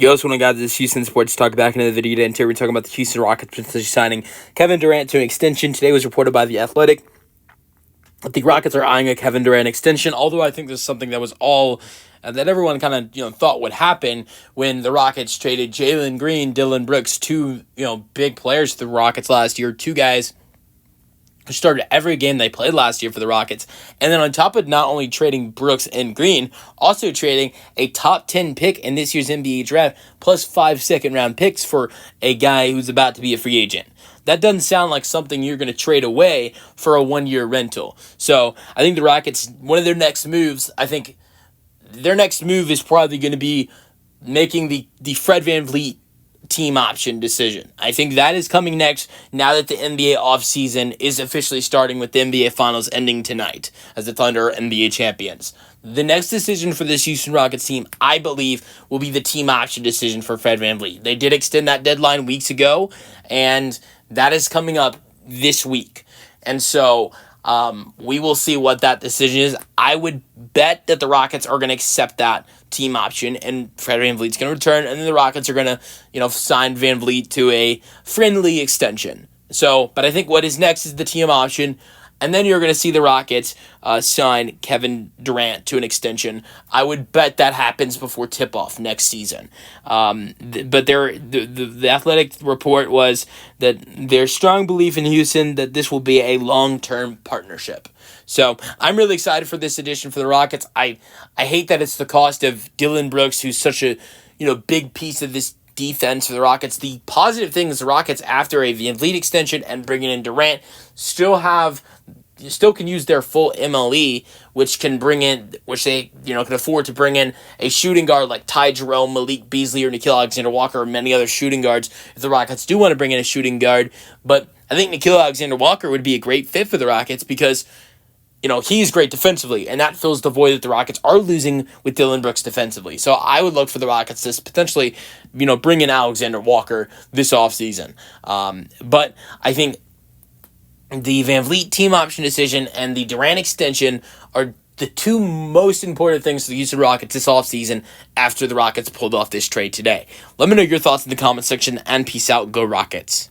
Yo, what's going on, guys? This is Houston Sports Talk back into the video today. And today we're talking about the Houston Rockets potentially signing Kevin Durant to an extension. Today was reported by The Athletic that the Rockets are eyeing a Kevin Durant extension, although I think this is something that was all that everyone kind of thought would happen when the Rockets traded Jalen Green, Dylan Brooks, two big players to the Rockets last year, two guys who started every game they played last year for the Rockets. And then on top of not only trading Brooks and Green, also trading a top 10 pick in this year's NBA draft, plus 5 second-round picks for a guy who's about to be a free agent. That doesn't sound like something you're going to trade away for a one-year rental. So I think the Rockets, one of their next moves, their next move is probably going to be making the Fred VanVleet team option decision. I think that is coming next now that the NBA offseason is officially starting with the NBA Finals ending tonight as the Thunder are NBA champions. The next decision for this Houston Rockets team, I believe, will be the team option decision for Fred VanVleet. They did extend that deadline weeks ago, and that is coming up this week. And so we will see what that decision is. I would bet that the Rockets are going to accept that team option, and Fred VanVleet's going to return, and then the Rockets are going to, sign VanVleet to a friendly extension. So, but I think what is next is the team option, and then you're going to see the Rockets sign Kevin Durant to an extension. I would bet that happens before tip-off next season. But the Athletic report was that there's strong belief in Houston that this will be a long-term partnership. So I'm really excited for this addition for the Rockets. I hate that it's the cost of Dylan Brooks, who's such a big piece of this defense for the Rockets. The positive thing is the Rockets, after a VanVleet extension and bringing in Durant, still can use their full MLE, which they can afford to bring in a shooting guard like Ty Jerome, Malik Beasley, or Nickeil Alexander-Walker, or many other shooting guards if the Rockets do want to bring in a shooting guard. But I think Nickeil Alexander-Walker would be a great fit for the Rockets because he's great defensively, and that fills the void that the Rockets are losing with Dylan Brooks defensively. So I would look for the Rockets to potentially, bring in Alexander Walker this offseason. But I think the VanVleet team option decision and the Durant extension are the two most important things for the Houston Rockets this offseason after the Rockets pulled off this trade today. Let me know your thoughts in the comment section, and peace out. Go Rockets.